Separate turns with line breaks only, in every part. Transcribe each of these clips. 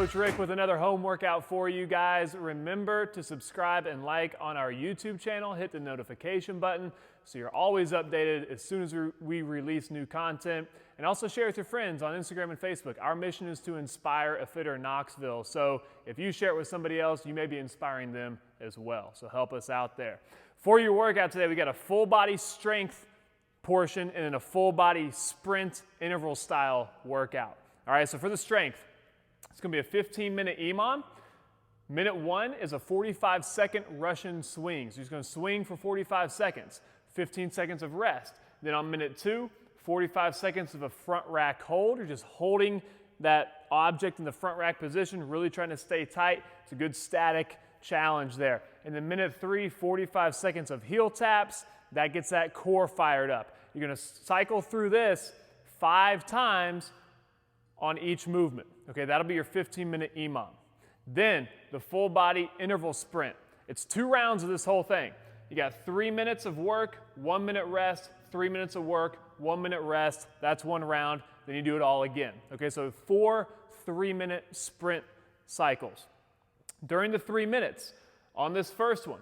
Coach Rick with another home workout for you guys. Remember to subscribe and like on our YouTube channel. Hit the notification button so you're always updated as soon as we release new content. And also share with your friends on Instagram and Facebook. Our mission is to inspire a fitter Knoxville. So if you share it with somebody else, you may be inspiring them as well. So help us out there. For your workout today, we got a full body strength portion and then a full body sprint interval style workout. All right, so for the strength, it's going to be a 15-minute EMOM. Minute 1 is a 45-second Russian swing. So you're just going to swing for 45 seconds, 15 seconds of rest. Then on minute 2, 45 seconds of a front rack hold. You're just holding that object in the front rack position, really trying to stay tight. It's a good static challenge there. And then minute 3, 45 seconds of heel taps. That gets that core fired up. You're going to cycle through this 5 times on each movement. Okay, that'll be your 15-minute EMOM. Then the full body interval sprint. It's 2 rounds of this whole thing. You got 3 minutes of work, 1 minute rest, 3 minutes of work, 1 minute rest. That's 1 round. Then you do it all again. Okay, so 4 3-minute sprint cycles. During the 3 minutes on this first one,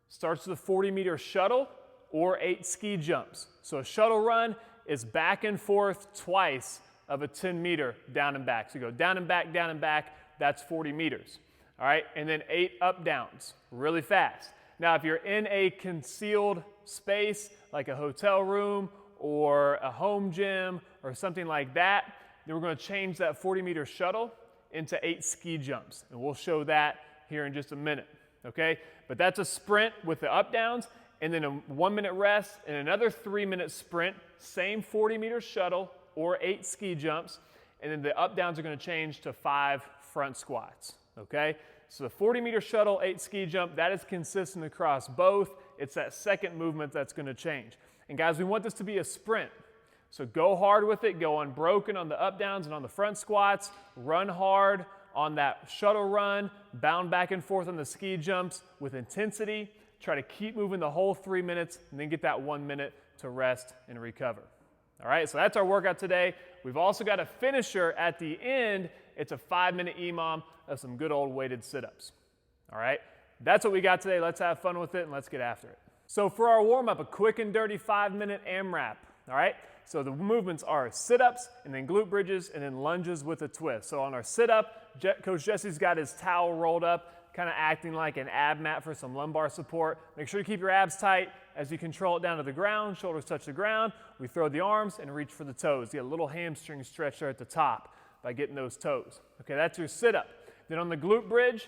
starts with a 40-meter shuttle or 8 ski jumps. So a shuttle run is back and forth twice of a 10-meter down and back. So you go down and back, that's 40 meters. All right, and then 8 up downs, really fast. Now, if you're in a concealed space, like a hotel room or a home gym or something like that, then we're going to change that 40-meter shuttle into 8 ski jumps. And we'll show that here in just a minute, okay? But that's a sprint with the up downs, and then a 1-minute rest, and another 3-minute sprint, same 40-meter shuttle or 8 ski jumps, and then the up downs are going to change to 5 front squats, okay? So the 40-meter shuttle, 8 ski jump, that is consistent across both. It's that second movement that's going to change. And guys, we want this to be a sprint. So go hard with it, go unbroken on the up downs and on the front squats, run hard on that shuttle run, bound back and forth on the ski jumps with intensity. Try to keep moving the whole 3 minutes and then get that 1 minute to rest and recover. All right, so that's our workout today. We've also got a finisher at the end. It's a 5-minute EMOM of some good old weighted sit-ups. All right, that's what we got today. Let's have fun with it and let's get after it. So for our warm-up, a quick and dirty 5-minute AMRAP. All right, so the movements are sit-ups and then glute bridges and then lunges with a twist. So on our sit-up, Coach Jesse's got his towel rolled up, kind of acting like an ab mat for some lumbar support. Make sure you keep your abs tight as you control it down to the ground, shoulders touch the ground. We throw the arms and reach for the toes. You get a little hamstring stretch there at the top by getting those toes. Okay, that's your sit-up. Then on the glute bridge,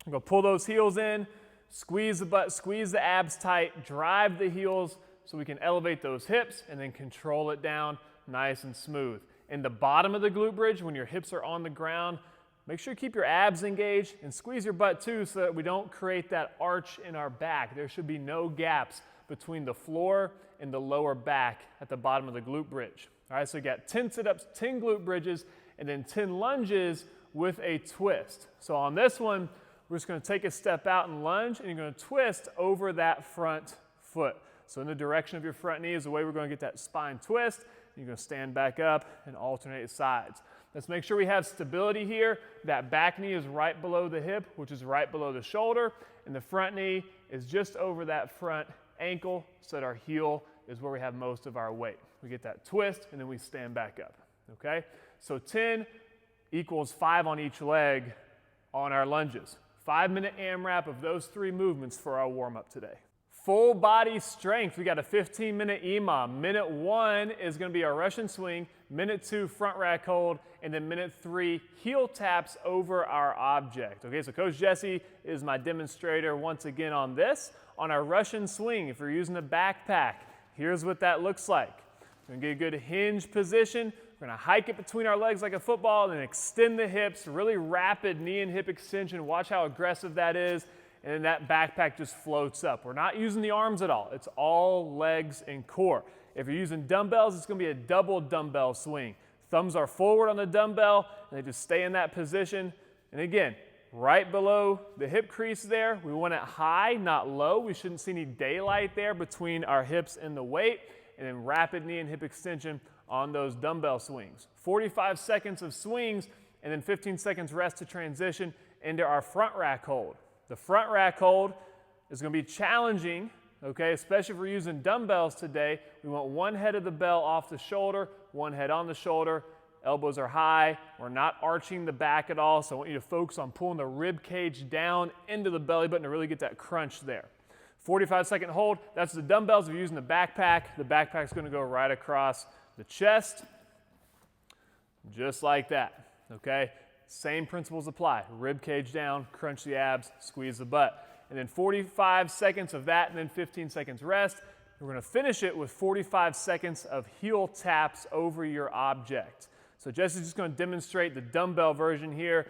I'm gonna pull those heels in, squeeze the butt, squeeze the abs tight, drive the heels so we can elevate those hips and then control it down nice and smooth. In the bottom of the glute bridge, when your hips are on the ground, make sure you keep your abs engaged and squeeze your butt too so that we don't create that arch in our back. There should be no gaps between the floor and the lower back at the bottom of the glute bridge. All right, so you got 10 sit-ups, 10 glute bridges, and then 10 lunges with a twist. So on this one, we're just going to take a step out and lunge, and you're going to twist over that front foot. So in the direction of your front knee is the way we're going to get that spine twist. You're going to stand back up and alternate sides. Let's make sure we have stability here. That back knee is right below the hip, which is right below the shoulder, and the front knee is just over that front ankle so that our heel is where we have most of our weight. We get that twist, and then we stand back up, okay? So 10 equals 5 on each leg on our lunges. 5-minute AMRAP of those 3 movements for our warm-up today. Full body strength, we got a 15-minute EMOM. Minute 1 is going to be our Russian swing, minute 2 front rack hold, and then minute 3 heel taps over our object. Okay, so Coach Jesse is my demonstrator once again on this. On our Russian swing, if you're using a backpack, here's what that looks like. We're going to get a good hinge position. We're going to hike it between our legs like a football and then extend the hips, really rapid knee and hip extension. Watch how aggressive that is. And then that backpack just floats up. We're not using the arms at all. It's all legs and core. If you're using dumbbells, it's going to be a double dumbbell swing. Thumbs are forward on the dumbbell, and they just stay in that position. And again, right below the hip crease there, we want it high, not low. We shouldn't see any daylight there between our hips and the weight. And then rapid knee and hip extension on those dumbbell swings. 45 seconds of swings and then 15 seconds rest to transition into our front rack hold. The front rack hold is going to be challenging, okay, especially if we're using dumbbells today. We want one head of the bell off the shoulder, one head on the shoulder, elbows are high. We're not arching the back at all, so I want you to focus on pulling the rib cage down into the belly button to really get that crunch there. 45-second hold, that's the dumbbells. If you're using the backpack's going to go right across the chest, just like that, okay? Same principles apply. Rib cage down, crunch the abs, squeeze the butt. And then 45 seconds of that, and then 15 seconds rest. We're going to finish it with 45 seconds of heel taps over your object. So Jesse's just going to demonstrate the dumbbell version here.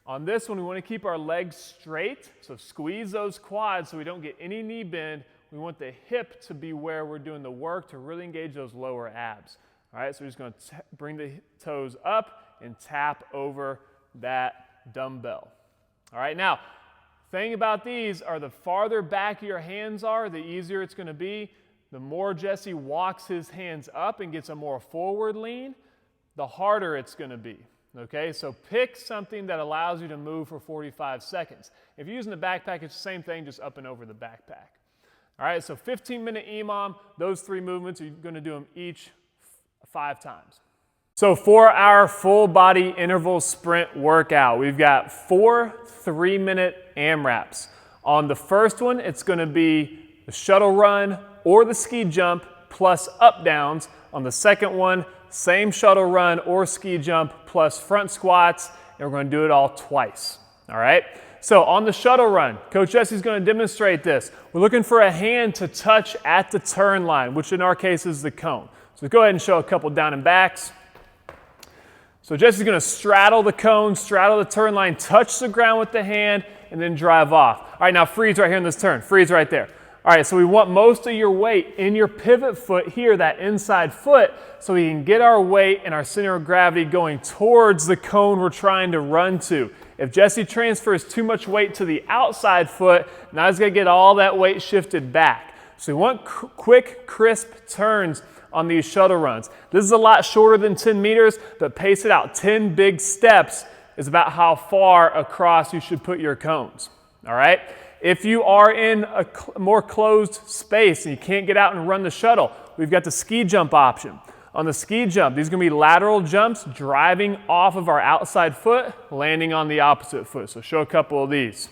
On this one, we want to keep our legs straight, so squeeze those quads so we don't get any knee bend. We want the hip to be where we're doing the work to really engage those lower abs. All right, so we're just going to bring the toes up and tap over that dumbbell. All right, now, thing about these are the farther back your hands are, the easier it's going to be. The more Jesse walks his hands up and gets a more forward lean, the harder it's going to be. Okay, so pick something that allows you to move for 45 seconds. If you're using the backpack, it's the same thing, just up and over the backpack. All right, so 15-minute EMOM, those 3 movements, you're going to do them each 5 times. So for our full body interval sprint workout, we've got 4 3-minute AMRAPs. On the first one, it's going to be the shuttle run or the ski jump plus up downs. On the second one, same shuttle run or ski jump plus front squats, and we're going to do it all twice. All right? So on the shuttle run, Coach Jesse's going to demonstrate this. We're looking for a hand to touch at the turn line, which in our case is the cone. So go ahead and show a couple down and backs. So Jesse's going to straddle the cone, straddle the turn line, touch the ground with the hand, and then drive off. All right, now freeze right here in this turn. Freeze right there. All right, so we want most of your weight in your pivot foot here, that inside foot, so we can get our weight and our center of gravity going towards the cone we're trying to run to. If Jesse transfers too much weight to the outside foot, now he's going to get all that weight shifted back. So we want quick, crisp turns on these shuttle runs. This is a lot shorter than 10 meters, but pace it out. 10 big steps is about how far across you should put your cones. All right? If you are in a more closed space and you can't get out and run the shuttle, we've got the ski jump option. On the ski jump, these are going to be lateral jumps driving off of our outside foot, landing on the opposite foot. So show a couple of these.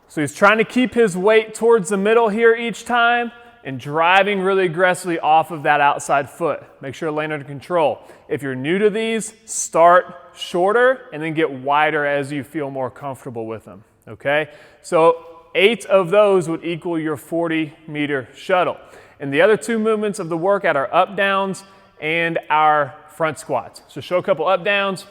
So he's trying to keep his weight towards the middle here each time and driving really aggressively off of that outside foot. Make sure to land under control. If you're new to these, start shorter and then get wider as you feel more comfortable with them. Okay, so 8 of those would equal your 40-meter shuttle. And the other 2 movements of the workout are up downs and our front squats. So show a couple up downs.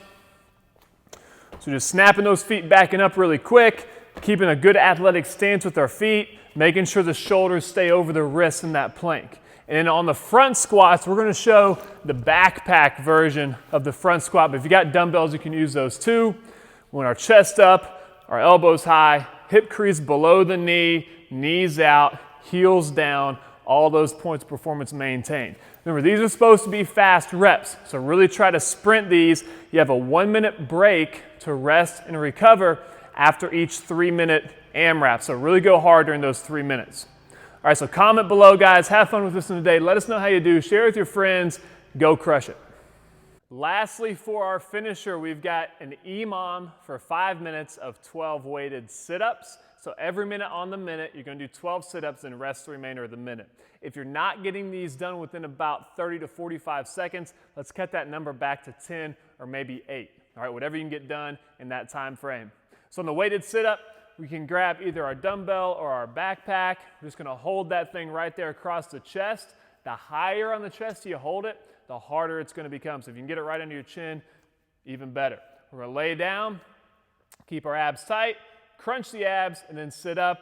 So just snapping those feet backing up really quick, keeping a good athletic stance with our feet, making sure the shoulders stay over the wrists in that plank. And then on the front squats, we're going to show the backpack version of the front squat. But if you got dumbbells, you can use those too. We want our chest up, our elbows high, hip crease below the knee, knees out, heels down, all those points of performance maintained. Remember, these are supposed to be fast reps, so really try to sprint these. You have a 1-minute break to rest and recover after each 3-minute AMRAP, so really go hard during those 3 minutes. All right, so comment below, guys. Have fun with this one today. Let us know how you do. Share with your friends. Go crush it. Lastly, for our finisher, we've got an EMOM for 5 minutes of 12 weighted sit-ups. So every minute on the minute, you're going to do 12 sit-ups and rest the remainder of the minute. If you're not getting these done within about 30 to 45 seconds, let's cut that number back to 10 or maybe 8. All right, whatever you can get done in that time frame. So on the weighted sit-up, we can grab either our dumbbell or our backpack. We're just going to hold that thing right there across the chest. The higher on the chest you hold it, the harder it's going to become. So if you can get it right under your chin, even better. We're going to lay down, keep our abs tight, crunch the abs, and then sit up.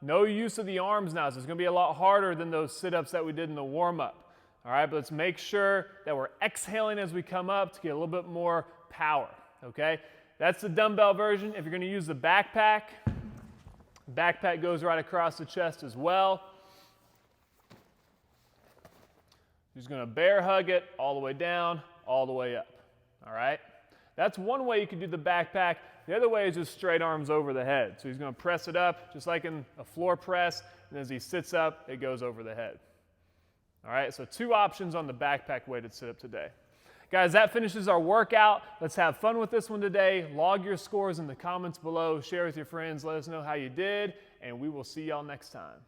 No use of the arms now, so it's going to be a lot harder than those sit-ups that we did in the warm-up. All right, but let's make sure that we're exhaling as we come up to get a little bit more power, okay? That's the dumbbell version. If you're going to use the backpack goes right across the chest as well. You're just going to bear hug it all the way down, all the way up. all right? That's one way you can do the backpack. The other way is just straight arms over the head. So he's going to press it up just like in a floor press, and as he sits up, it goes over the head. All right, so 2 options on the backpack weighted sit-up today. Guys, that finishes our workout. Let's have fun with this one today. Log your scores in the comments below. Share with your friends. Let us know how you did, and we will see y'all next time.